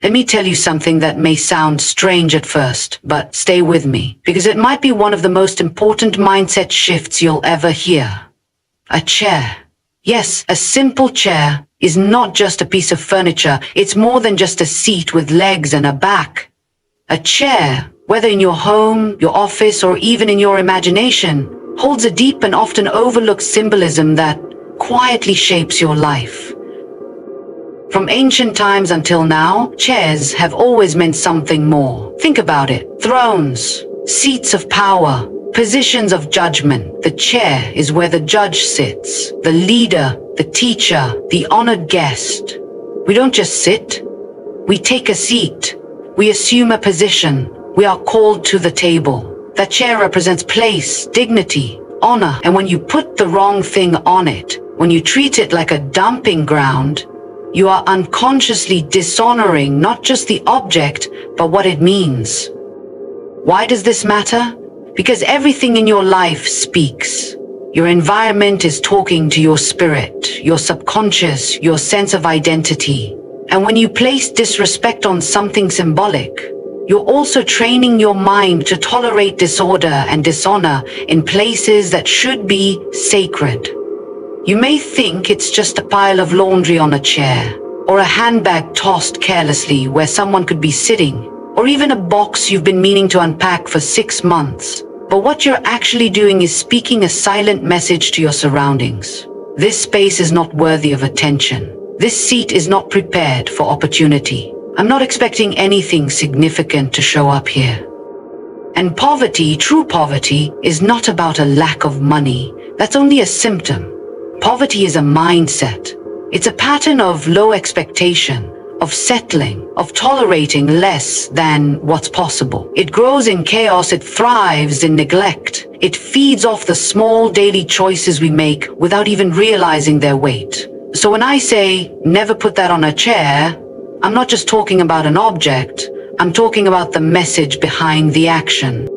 Let me tell you something that may sound strange at first, but stay with me, because it might be one of the most important mindset shifts you'll ever hear. A chair. Yes, a simple chair is not just a piece of furniture. It's more than just a seat with legs and a back. A chair, whether in your home, your office, or even in your imagination, holds a deep and often overlooked symbolism that quietly shapes your life. From ancient times until now, chairs have always meant something more. Think about it. Thrones, seats of power, positions of judgment. The chair is where the judge sits, the leader, the teacher, the honored guest. We don't just sit. We take a seat. We assume a position. We are called to the table. That chair represents place, dignity, honor. And when you put the wrong thing on it, when you treat it like a dumping ground, you are unconsciously dishonoring not just the object, but what it means. Why does this matter? Because everything in your life speaks. Your environment is talking to your spirit, your subconscious, your sense of identity. And when you place disrespect on something symbolic, you're also training your mind to tolerate disorder and dishonor in places that should be sacred. You may think it's just a pile of laundry on a chair, or a handbag tossed carelessly where someone could be sitting, or even a box you've been meaning to unpack for 6 months. But what you're actually doing is speaking a silent message to your surroundings. This space is not worthy of attention. This seat is not prepared for opportunity. I'm not expecting anything significant to show up here. And poverty, true poverty, is not about a lack of money. That's only a symptom. Poverty is a mindset. It's a pattern of low expectation, of settling, of tolerating less than what's possible. It grows in chaos, it thrives in neglect. It feeds off the small daily choices we make without even realizing their weight. So when I say, never put that on a chair, I'm not just talking about an object, I'm talking about the message behind the action.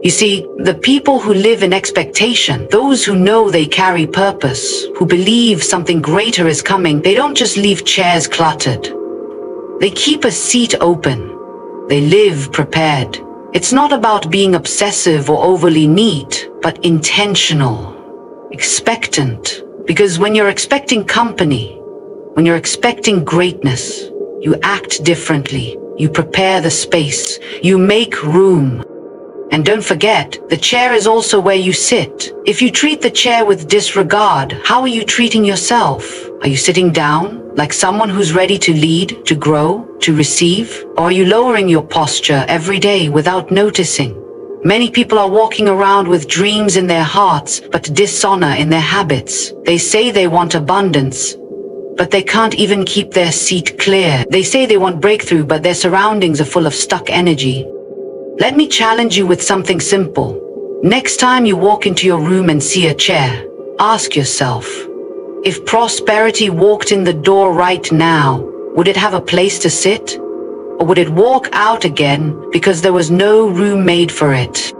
You see, the people who live in expectation, those who know they carry purpose, who believe something greater is coming, they don't just leave chairs cluttered. They keep a seat open. They live prepared. It's not about being obsessive or overly neat, but intentional, expectant. Because when you're expecting company, when you're expecting greatness, you act differently. You prepare the space. You make room. And don't forget, the chair is also where you sit. If you treat the chair with disregard, how are you treating yourself? Are you sitting down, like someone who's ready to lead, to grow, to receive? Or are you lowering your posture every day without noticing? Many people are walking around with dreams in their hearts, but dishonor in their habits. They say they want abundance, but they can't even keep their seat clear. They say they want breakthrough, but their surroundings are full of stuck energy. Let me challenge you with something simple. Next time you walk into your room and see a chair, ask yourself, if prosperity walked in the door right now, would it have a place to sit? Or would it walk out again because there was no room made for it?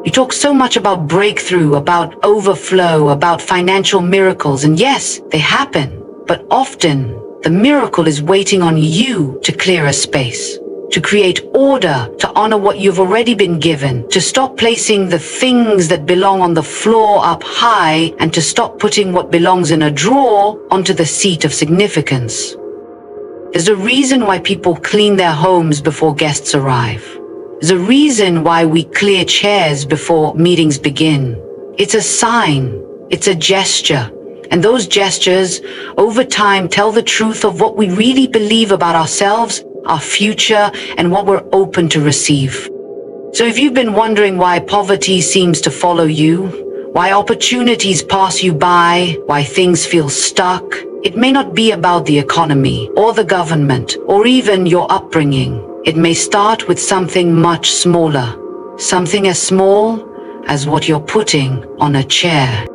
You talk so much about breakthrough, about overflow, about financial miracles, and yes, they happen. But often, the miracle is waiting on you to clear a space, to create order, to honor what you've already been given, to stop placing the things that belong on the floor up high, and to stop putting what belongs in a drawer onto the seat of significance. There's a reason why people clean their homes before guests arrive. There's a reason why we clear chairs before meetings begin. It's a sign, it's a gesture. And those gestures, over time, tell the truth of what we really believe about ourselves, our future, and what we're open to receive. So if you've been wondering why poverty seems to follow you, why opportunities pass you by, why things feel stuck, it may not be about the economy or the government or even your upbringing. It may start with something much smaller, something as small as what you're putting on a chair.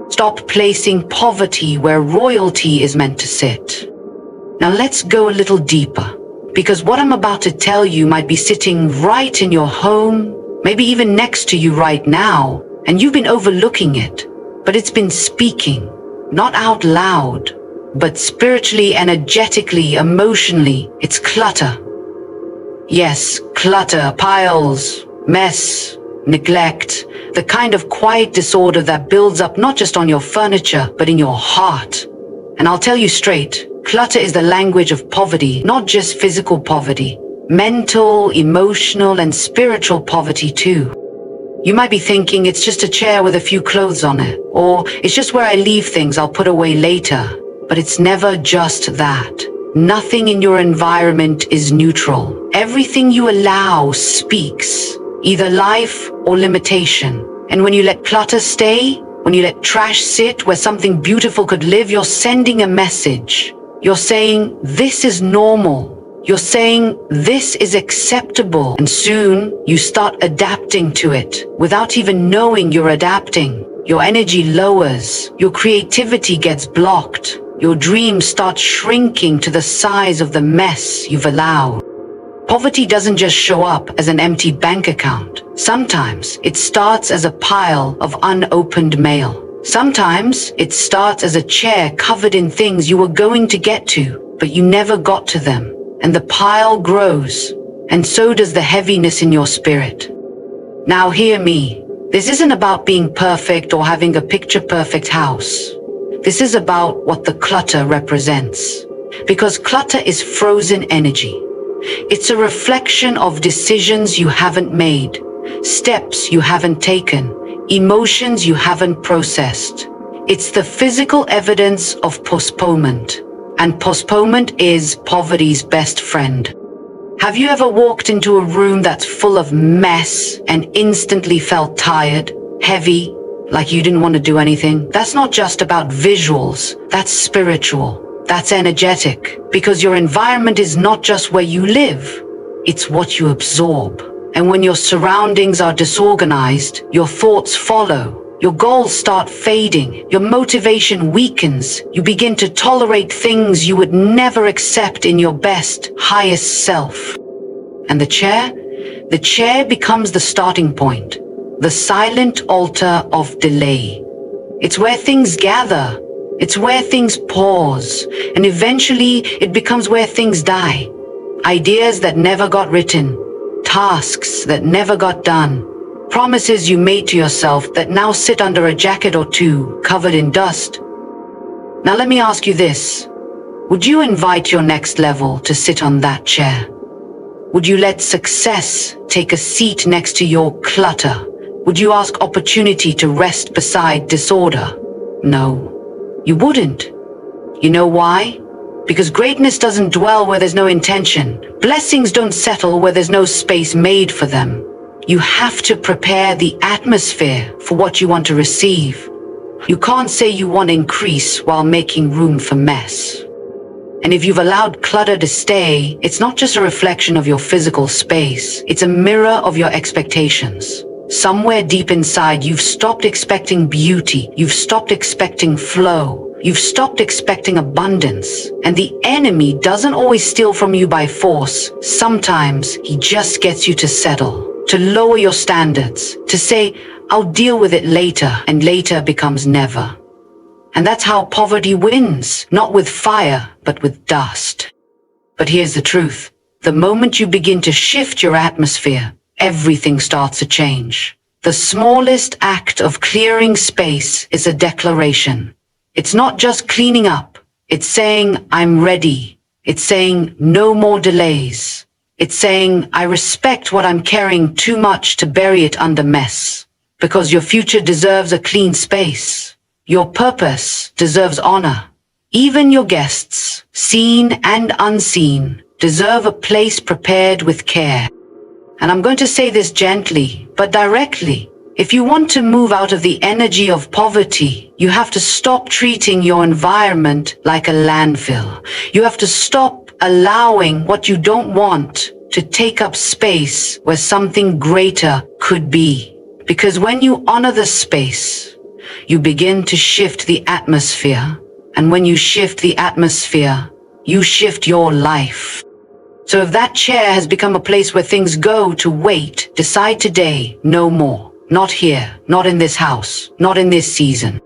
Stop placing poverty where royalty is meant to sit. Now let's go a little deeper, because what I'm about to tell you might be sitting right in your home, maybe even next to you right now, and you've been overlooking it, but it's been speaking, not out loud, but spiritually, energetically, emotionally. It's clutter. Yes, clutter, piles, mess, neglect, the kind of quiet disorder that builds up not just on your furniture, but in your heart. And I'll tell you straight, clutter is the language of poverty, not just physical poverty, mental, emotional, and spiritual poverty too. You might be thinking it's just a chair with a few clothes on it, or it's just where I leave things I'll put away later. But it's never just that. Nothing in your environment is neutral. Everything you allow speaks, either life or limitation. And when you let clutter stay, when you let trash sit where something beautiful could live, you're sending a message. You're saying, this is normal. You're saying, this is acceptable. And soon, you start adapting to it without even knowing you're adapting. Your energy lowers. Your creativity gets blocked. Your dreams start shrinking to the size of the mess you've allowed. Poverty doesn't just show up as an empty bank account. Sometimes it starts as a pile of unopened mail. Sometimes it starts as a chair covered in things you were going to get to, but you never got to them. And the pile grows, and so does the heaviness in your spirit. Now hear me. This isn't about being perfect or having a picture-perfect house. This is about what the clutter represents. Because clutter is frozen energy. It's a reflection of decisions you haven't made, steps you haven't taken, emotions you haven't processed. It's the physical evidence of postponement. And postponement is poverty's best friend. Have you ever walked into a room that's full of mess and instantly felt tired, heavy, like you didn't want to do anything? That's not just about visuals, that's spiritual. That's energetic, because your environment is not just where you live, it's what you absorb. And when your surroundings are disorganized, your thoughts follow. Your goals start fading, your motivation weakens, you begin to tolerate things you would never accept in your best, highest self. And the chair becomes the starting point, the silent altar of delay. It's where things gather. It's where things pause, and eventually it becomes where things die. Ideas that never got written, tasks that never got done, promises you made to yourself that now sit under a jacket or two, covered in dust. Now let me ask you this. Would you invite your next level to sit on that chair? Would you let success take a seat next to your clutter? Would you ask opportunity to rest beside disorder? No. You wouldn't. You know why? Because greatness doesn't dwell where there's no intention. Blessings don't settle where there's no space made for them. You have to prepare the atmosphere for what you want to receive. You can't say you want increase while making room for mess. And if you've allowed clutter to stay, it's not just a reflection of your physical space. It's a mirror of your expectations. Somewhere deep inside, you've stopped expecting beauty. You've stopped expecting flow. You've stopped expecting abundance. And the enemy doesn't always steal from you by force. Sometimes he just gets you to settle, to lower your standards, to say, I'll deal with it later, and later becomes never. And that's how poverty wins, not with fire, but with dust. But here's the truth. The moment you begin to shift your atmosphere, everything starts to change. The smallest act of clearing space is a declaration. It's not just cleaning up. It's saying, I'm ready. It's saying, no more delays. It's saying, I respect what I'm carrying too much to bury it under mess. Because your future deserves a clean space. Your purpose deserves honor. Even your guests, seen and unseen, deserve a place prepared with care. And I'm going to say this gently, but directly. If you want to move out of the energy of poverty, you have to stop treating your environment like a landfill. You have to stop allowing what you don't want to take up space where something greater could be. Because when you honor the space, you begin to shift the atmosphere. And when you shift the atmosphere, you shift your life. So if that chair has become a place where things go to wait, decide today, no more. Not here, not in this house, not in this season.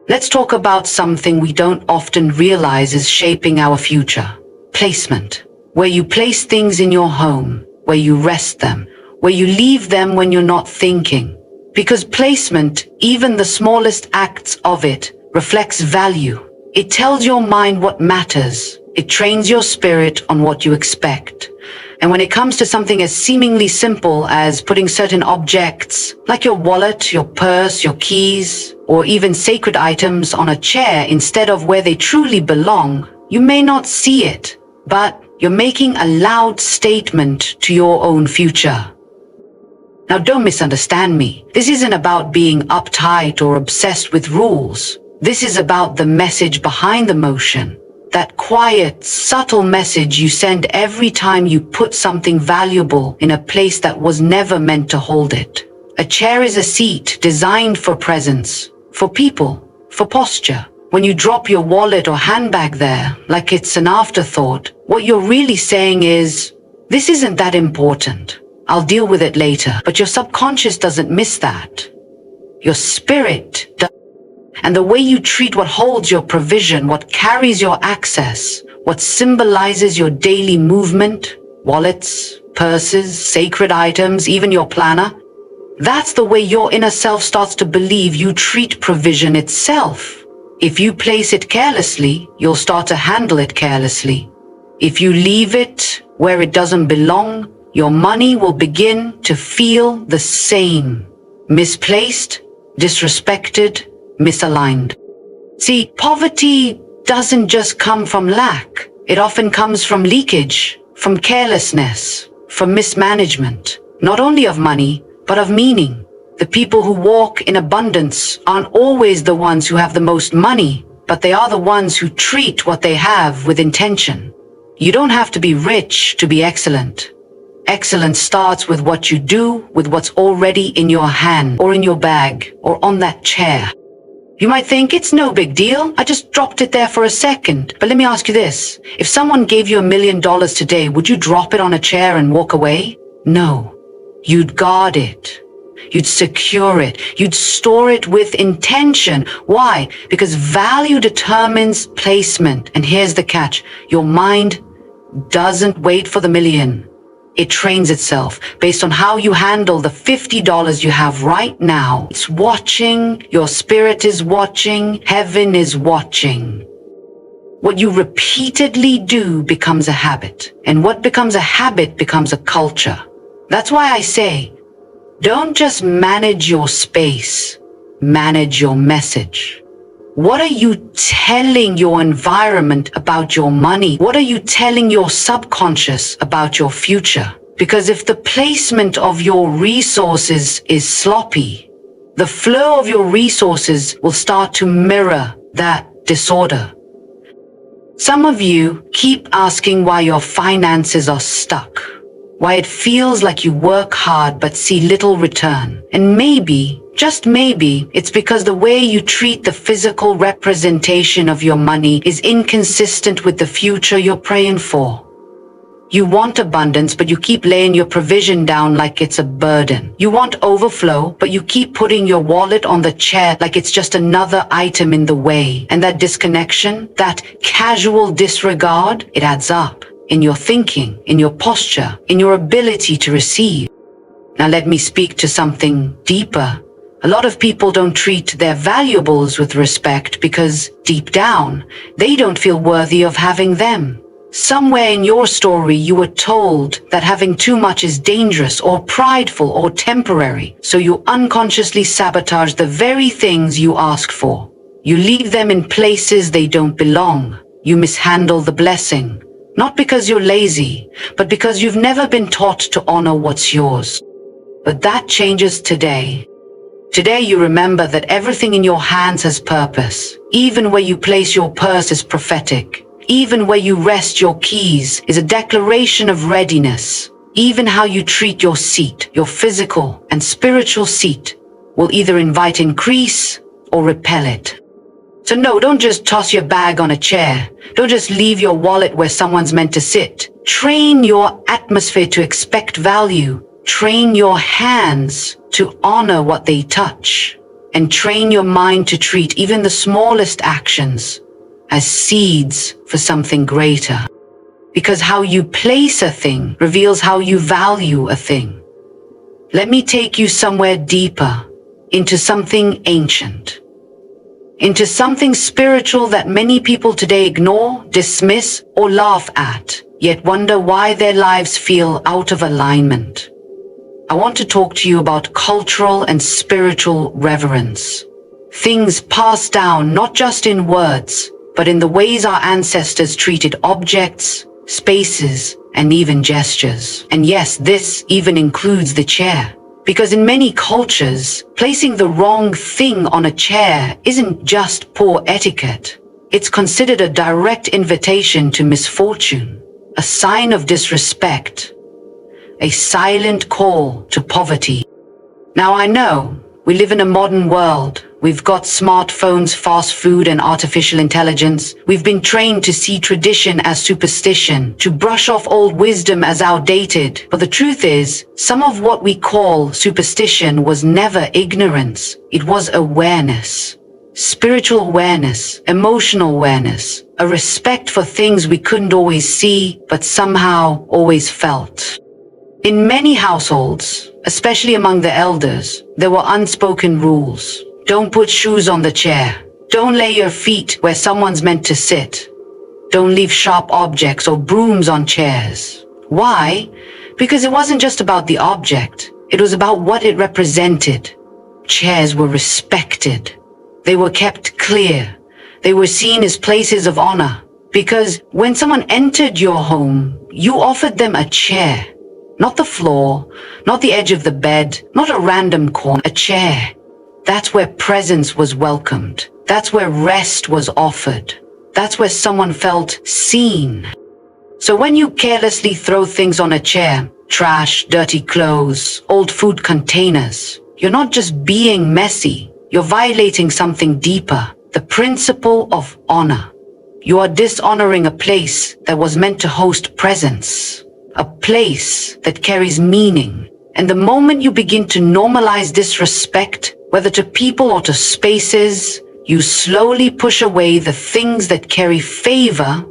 Let's talk about something we don't often realize is shaping our future. Placement. Where you place things in your home. where you rest them, where you leave them when you're not thinking. Because placement, even the smallest acts of it, reflects value. It tells your mind what matters. It trains your spirit on what you expect. And when it comes to something as seemingly simple as putting certain objects, like your wallet, your purse, your keys, or even sacred items on a chair instead of where they truly belong, you may not see it, but you're making a loud statement to your own future. Now, don't misunderstand me. This isn't about being uptight or obsessed with rules. This is about the message behind the motion. That quiet, subtle message you send every time you put something valuable in a place that was never meant to hold it. A chair is a seat designed for presence, for people, for posture. When you drop your wallet or handbag there, like it's an afterthought, what you're really saying is, this isn't that important. I'll deal with it later. But your subconscious doesn't miss that. Your spirit does. And the way you treat what holds your provision, what carries your access, what symbolizes your daily movement, wallets, purses, sacred items, even your planner, that's the way your inner self starts to believe you treat provision itself. If you place it carelessly, you'll start to handle it carelessly. If you leave it where it doesn't belong, your money will begin to feel the same. Misplaced, disrespected, misaligned. See, poverty doesn't just come from lack. It often comes from leakage, from carelessness, from mismanagement, not only of money, but of meaning. The people who walk in abundance aren't always the ones who have the most money, but they are the ones who treat what they have with intention. You don't have to be rich to be excellent. Excellence starts with what you do, with what's already in your hand, or in your bag, or on that chair. You might think it's no big deal. I just dropped it there for a second. But let me ask you this. If someone gave you $1 million today, would you drop it on a chair and walk away? No. You'd guard it. You'd secure it. You'd store it with intention. Why? Because value determines placement. And here's the catch. Your mind doesn't wait for the million. It trains itself based on how you handle the $50 you have right now. It's watching, your spirit is watching, heaven is watching. What you repeatedly do becomes a habit, and what becomes a habit becomes a culture. That's why I say, don't just manage your space, manage your message. What are you telling your environment about your money? What are you telling your subconscious about your future? Because if the placement of your resources is sloppy, the flow of your resources will start to mirror that disorder. Some of you keep asking why your finances are stuck, why it feels like you work hard but see little return. And maybe, just maybe, it's because the way you treat the physical representation of your money is inconsistent with the future you're praying for. You want abundance, but you keep laying your provision down like it's a burden. You want overflow, but you keep putting your wallet on the chair like it's just another item in the way. And that disconnection, that casual disregard, it adds up in your thinking, in your posture, in your ability to receive. Now let me speak to something deeper. A lot of people don't treat their valuables with respect because deep down, they don't feel worthy of having them. Somewhere in your story, you were told that having too much is dangerous or prideful or temporary, so you unconsciously sabotage the very things you asked for. You leave them in places they don't belong. You mishandle the blessing, not because you're lazy, but because you've never been taught to honor what's yours. But that changes today. Today you remember that everything in your hands has purpose. Even where you place your purse is prophetic. Even where you rest your keys is a declaration of readiness. Even how you treat your seat, your physical and spiritual seat, will either invite increase or repel it. So no, don't just toss your bag on a chair. Don't just leave your wallet where someone's meant to sit. Train your atmosphere to expect value. Train your hands to honor what they touch. And train your mind to treat even the smallest actions as seeds for something greater. Because how you place a thing reveals how you value a thing. Let me take you somewhere deeper, into something ancient, into something spiritual that many people today ignore, dismiss, or laugh at, yet wonder why their lives feel out of alignment. I want to talk to you about cultural and spiritual reverence. Things passed down not just in words, but in the ways our ancestors treated objects, spaces, and even gestures. And yes, this even includes the chair. Because in many cultures, placing the wrong thing on a chair isn't just poor etiquette. It's considered a direct invitation to misfortune, a sign of disrespect, a silent call to poverty. Now I know, we live in a modern world. We've got smartphones, fast food, and artificial intelligence. We've been trained to see tradition as superstition, to brush off old wisdom as outdated. But the truth is, some of what we call superstition was never ignorance. It was awareness. Spiritual awareness, emotional awareness, a respect for things we couldn't always see, but somehow always felt. In many households, especially among the elders, there were unspoken rules. Don't put shoes on the chair. Don't lay your feet where someone's meant to sit. Don't leave sharp objects or brooms on chairs. Why? Because it wasn't just about the object. It was about what it represented. Chairs were respected. They were kept clear. They were seen as places of honor. Because when someone entered your home, you offered them a chair. Not the floor, not the edge of the bed, not a random corner, a chair. That's where presence was welcomed. That's where rest was offered. That's where someone felt seen. So when you carelessly throw things on a chair, trash, dirty clothes, old food containers, you're not just being messy. You're violating something deeper, the principle of honor. You are dishonoring a place that was meant to host presence. A place that carries meaning. And the moment you begin to normalize disrespect, whether to people or to spaces, you slowly push away the things that carry favor.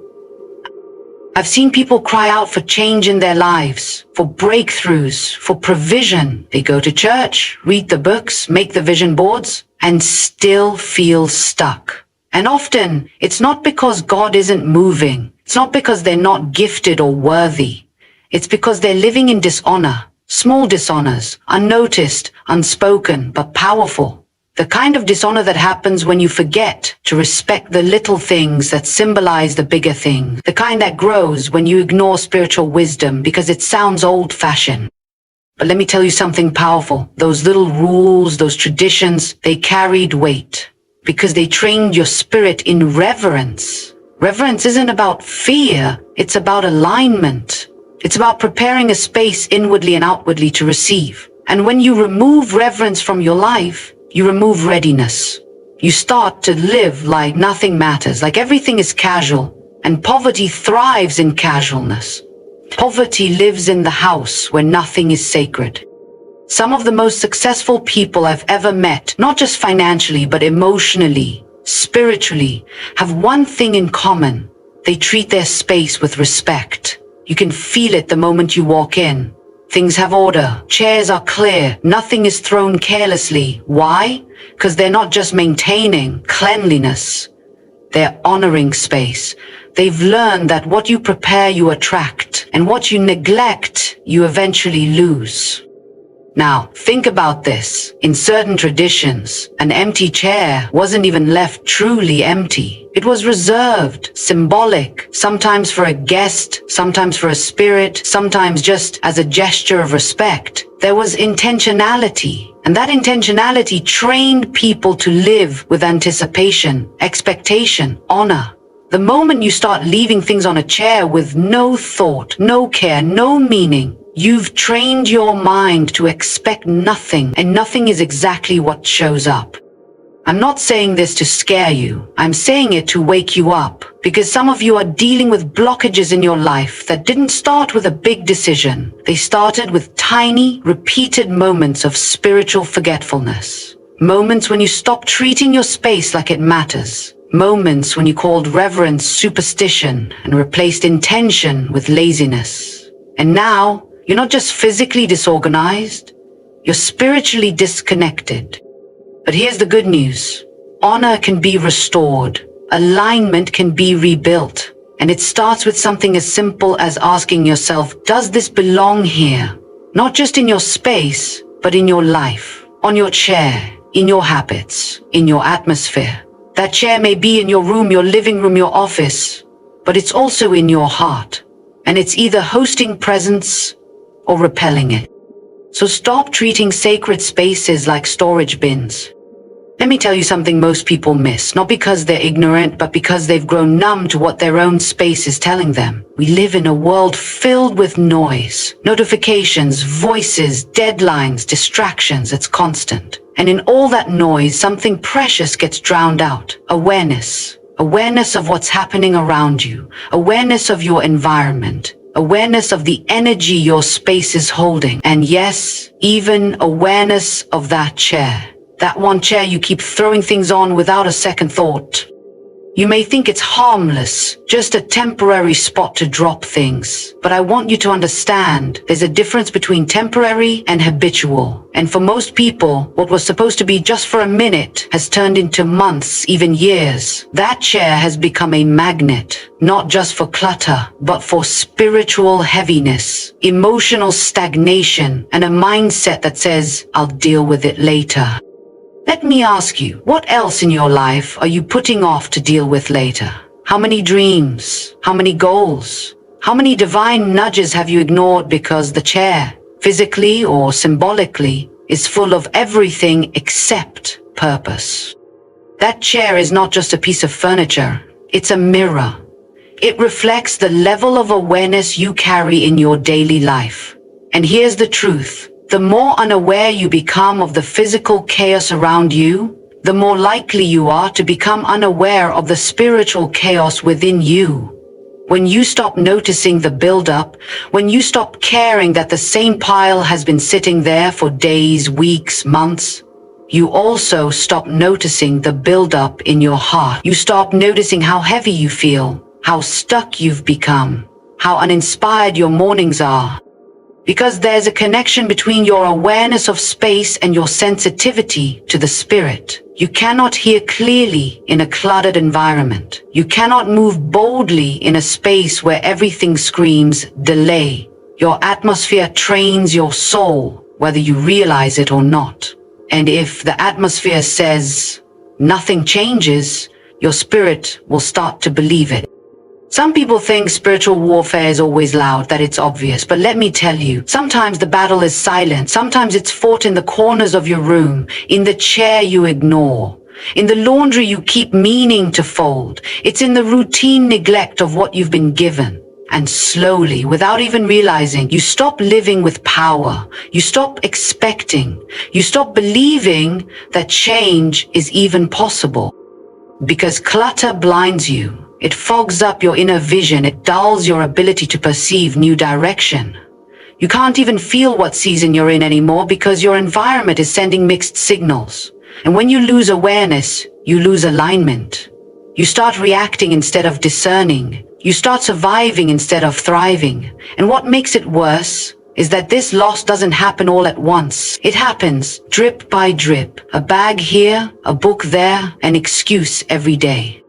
I've seen people cry out for change in their lives, for breakthroughs, for provision. They go to church, read the books, make the vision boards, and still feel stuck. And often, it's not because God isn't moving. It's not because they're not gifted or worthy. It's because they're living in dishonor, small dishonors, unnoticed, unspoken, but powerful. The kind of dishonor that happens when you forget to respect the little things that symbolize the bigger thing. The kind that grows when you ignore spiritual wisdom because it sounds old-fashioned. But let me tell you something powerful. Those little rules, those traditions, they carried weight because they trained your spirit in reverence. Reverence isn't about fear, it's about alignment. It's about preparing a space inwardly and outwardly to receive. And when you remove reverence from your life, you remove readiness. You start to live like nothing matters, like everything is casual. And poverty thrives in casualness. Poverty lives in the house where nothing is sacred. Some of the most successful people I've ever met, not just financially, but emotionally, spiritually, have one thing in common. They treat their space with respect. You can feel it the moment you walk in. Things have order. Chairs are clear. Nothing is thrown carelessly. Why? Because they're not just maintaining cleanliness. They're honoring space. They've learned that what you prepare, you attract. And what you neglect, you eventually lose. Now, think about this. In certain traditions, an empty chair wasn't even left truly empty. It was reserved, symbolic, sometimes for a guest, sometimes for a spirit, sometimes just as a gesture of respect. There was intentionality, and that intentionality trained people to live with anticipation, expectation, honor. The moment you start leaving things on a chair with no thought, no care, no meaning, you've trained your mind to expect nothing, and nothing is exactly what shows up. I'm not saying this to scare you. I'm saying it to wake you up, because some of you are dealing with blockages in your life that didn't start with a big decision. They started with tiny, repeated moments of spiritual forgetfulness. Moments when you stop treating your space like it matters. Moments when you called reverence superstition and replaced intention with laziness. And now, you're not just physically disorganized, you're spiritually disconnected. But here's the good news. Honor can be restored. Alignment can be rebuilt. And it starts with something as simple as asking yourself, does this belong here? Not just in your space, but in your life, on your chair, in your habits, in your atmosphere. That chair may be in your room, your living room, your office, but it's also in your heart. And it's either hosting presence or repelling it. So stop treating sacred spaces like storage bins. Let me tell you something most people miss, not because they're ignorant, but because they've grown numb to what their own space is telling them. We live in a world filled with noise, notifications, voices, deadlines, distractions. It's constant. And in all that noise, something precious gets drowned out. Awareness. Awareness of what's happening around you. Awareness of your environment. Awareness of the energy your space is holding. And yes, even awareness of that chair. That one chair you keep throwing things on without a second thought. You may think it's harmless, just a temporary spot to drop things. But I want you to understand, there's a difference between temporary and habitual. And for most people, what was supposed to be just for a minute has turned into months, even years. That chair has become a magnet, not just for clutter, but for spiritual heaviness, emotional stagnation, and a mindset that says, I'll deal with it later. Let me ask you, what else in your life are you putting off to deal with later? How many dreams? How many goals? How many divine nudges have you ignored because the chair, physically or symbolically, is full of everything except purpose? That chair is not just a piece of furniture, it's a mirror. It reflects the level of awareness you carry in your daily life. And here's the truth. The more unaware you become of the physical chaos around you, the more likely you are to become unaware of the spiritual chaos within you. When you stop noticing the buildup, when you stop caring that the same pile has been sitting there for days, weeks, months, you also stop noticing the buildup in your heart. You stop noticing how heavy you feel, how stuck you've become, how uninspired your mornings are. Because there's a connection between your awareness of space and your sensitivity to the spirit. You cannot hear clearly in a cluttered environment. You cannot move boldly in a space where everything screams delay. Your atmosphere trains your soul, whether you realize it or not. And if the atmosphere says nothing changes, your spirit will start to believe it. Some people think spiritual warfare is always loud, that it's obvious. But let me tell you, sometimes the battle is silent. Sometimes it's fought in the corners of your room, in the chair you ignore, in the laundry you keep meaning to fold. It's in the routine neglect of what you've been given. And slowly, without even realizing, you stop living with power. You stop expecting. You stop believing that change is even possible. Because clutter blinds you. It fogs up your inner vision. It dulls your ability to perceive new direction. You can't even feel what season you're in anymore because your environment is sending mixed signals. And when you lose awareness, you lose alignment. You start reacting instead of discerning. You start surviving instead of thriving. And what makes it worse is that this loss doesn't happen all at once. It happens drip by drip. A bag here, a book there, an excuse every day.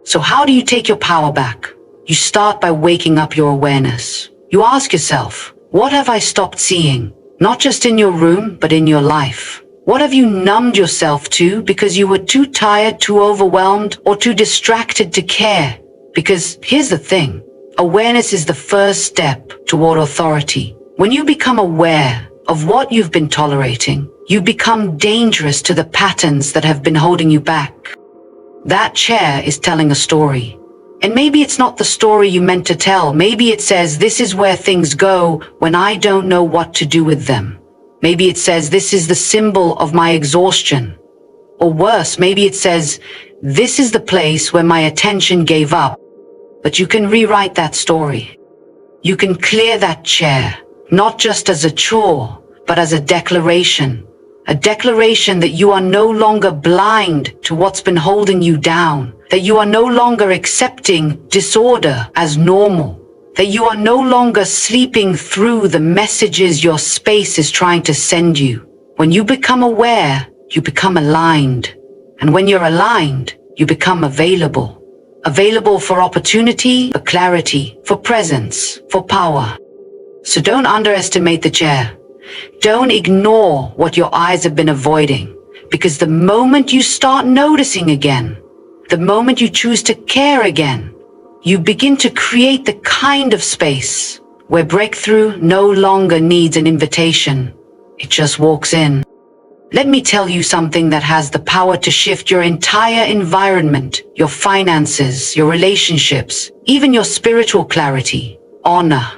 So how do you take your power back? You start by waking up your awareness. You ask yourself, what have I stopped seeing? Not just in your room, but in your life. What have you numbed yourself to because you were too tired, too overwhelmed, or too distracted to care? Because here's the thing, awareness is the first step toward authority. When you become aware of what you've been tolerating, you become dangerous to the patterns that have been holding you back. That chair is telling a story. And maybe it's not the story you meant to tell. Maybe it says, this is where things go when I don't know what to do with them. Maybe it says, this is the symbol of my exhaustion. Or worse, maybe it says, this is the place where my attention gave up. But you can rewrite that story. You can clear that chair, not just as a chore, but as a declaration. A declaration that you are no longer blind to what's been holding you down, that you are no longer accepting disorder as normal, that you are no longer sleeping through the messages your space is trying to send you. When you become aware, you become aligned. And when you're aligned, you become available. Available for opportunity, for clarity, for presence, for power. So don't underestimate the chair. Don't ignore what your eyes have been avoiding, because the moment you start noticing again, the moment you choose to care again, you begin to create the kind of space where breakthrough no longer needs an invitation. It just walks in. Let me tell you something that has the power to shift your entire environment, your finances, your relationships, even your spiritual clarity. Honor.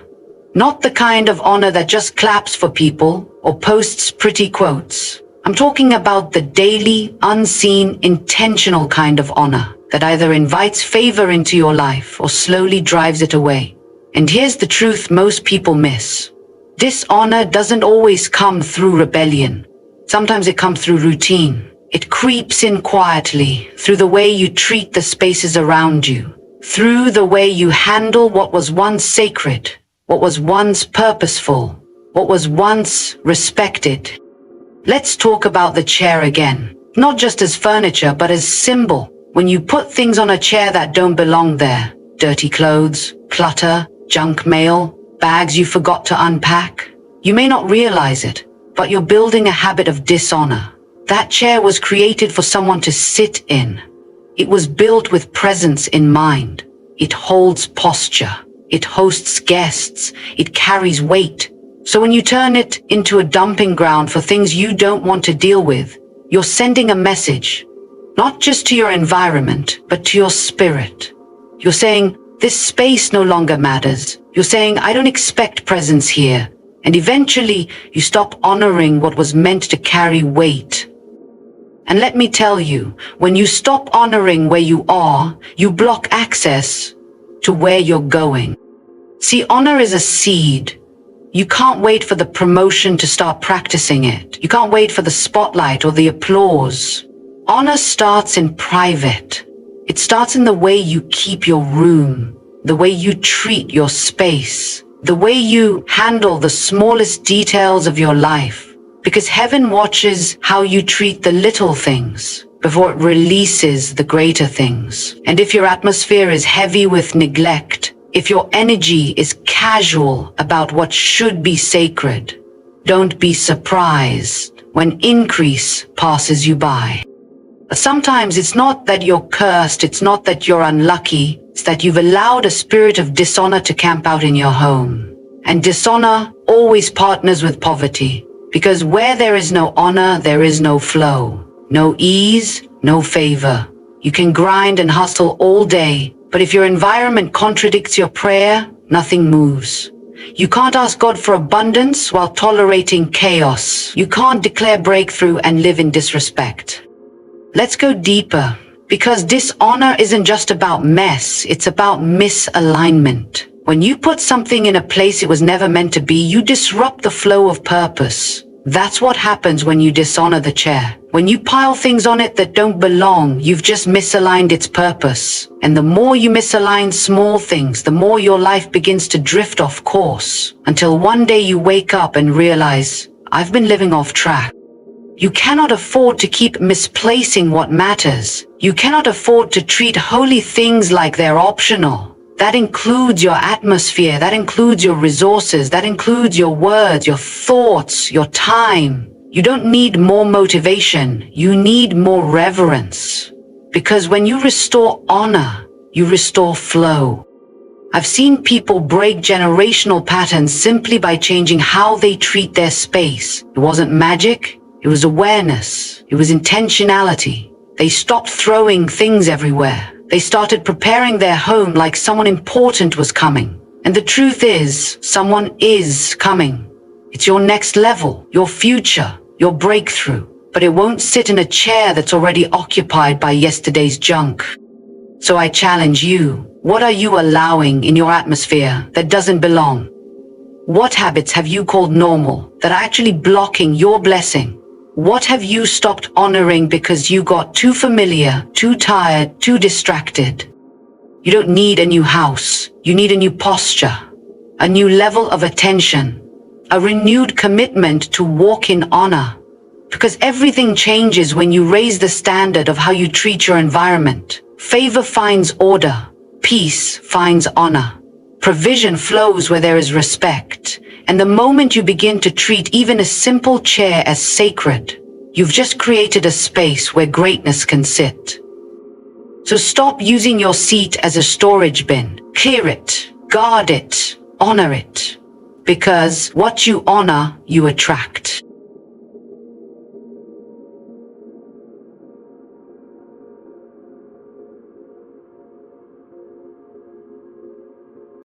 Not the kind of honor that just claps for people or posts pretty quotes. I'm talking about the daily, unseen, intentional kind of honor that either invites favor into your life or slowly drives it away. And here's the truth most people miss. Dishonor doesn't always come through rebellion. Sometimes it comes through routine. It creeps in quietly through the way you treat the spaces around you, through the way you handle what was once sacred, what was once purposeful, what was once respected. Let's talk about the chair again, not just as furniture, but as symbol. When you put things on a chair that don't belong there, dirty clothes, clutter, junk mail, bags you forgot to unpack, you may not realize it, but you're building a habit of dishonor. That chair was created for someone to sit in. It was built with presence in mind. It holds posture. It hosts guests. It carries weight. So when you turn it into a dumping ground for things you don't want to deal with, you're sending a message, not just to your environment, but to your spirit. You're saying, this space no longer matters. You're saying, I don't expect presence here. And eventually, you stop honoring what was meant to carry weight. And let me tell you, when you stop honoring where you are, you block access to where you're going. See, honor is a seed. You can't wait for the promotion to start practicing it. You can't wait for the spotlight or the applause. Honor starts in private. It starts in the way you keep your room, the way you treat your space, the way you handle the smallest details of your life. Because heaven watches how you treat the little things before it releases the greater things. And if your atmosphere is heavy with neglect, if your energy is casual about what should be sacred, don't be surprised when increase passes you by. Sometimes it's not that you're cursed, it's not that you're unlucky, it's that you've allowed a spirit of dishonor to camp out in your home. And dishonor always partners with poverty, because where there is no honor, there is no flow, no ease, no favor. You can grind and hustle all day, but if your environment contradicts your prayer, nothing moves. You can't ask God for abundance while tolerating chaos. You can't declare breakthrough and live in disrespect. Let's go deeper, because dishonor isn't just about mess, it's about misalignment. When you put something in a place it was never meant to be, you disrupt the flow of purpose. That's what happens when you dishonor the chair. When you pile things on it that don't belong, you've just misaligned its purpose. And the more you misalign small things, the more your life begins to drift off course, until one day you wake up and realize, I've been living off track. You cannot afford to keep misplacing what matters. You cannot afford to treat holy things like they're optional. That includes your atmosphere, that includes your resources, that includes your words, your thoughts, your time. You don't need more motivation, you need more reverence. Because when you restore honor, you restore flow. I've seen people break generational patterns simply by changing how they treat their space. It wasn't magic. It was awareness. It was intentionality. They stopped throwing things everywhere. They started preparing their home like someone important was coming. And the truth is, someone is coming. It's your next level, your future, your breakthrough. But it won't sit in a chair that's already occupied by yesterday's junk. So I challenge you, what are you allowing in your atmosphere that doesn't belong? What habits have you called normal that are actually blocking your blessing? What have you stopped honoring because you got too familiar, too tired, too distracted? You don't need a new house. You need a new posture, a new level of attention, a renewed commitment to walk in honor. Because everything changes when you raise the standard of how you treat your environment. Favor finds order. Peace finds honor. Provision flows where there is respect. And the moment you begin to treat even a simple chair as sacred, you've just created a space where greatness can sit. So stop using your seat as a storage bin. Clear it, guard it, honor it. Because what you honor, you attract.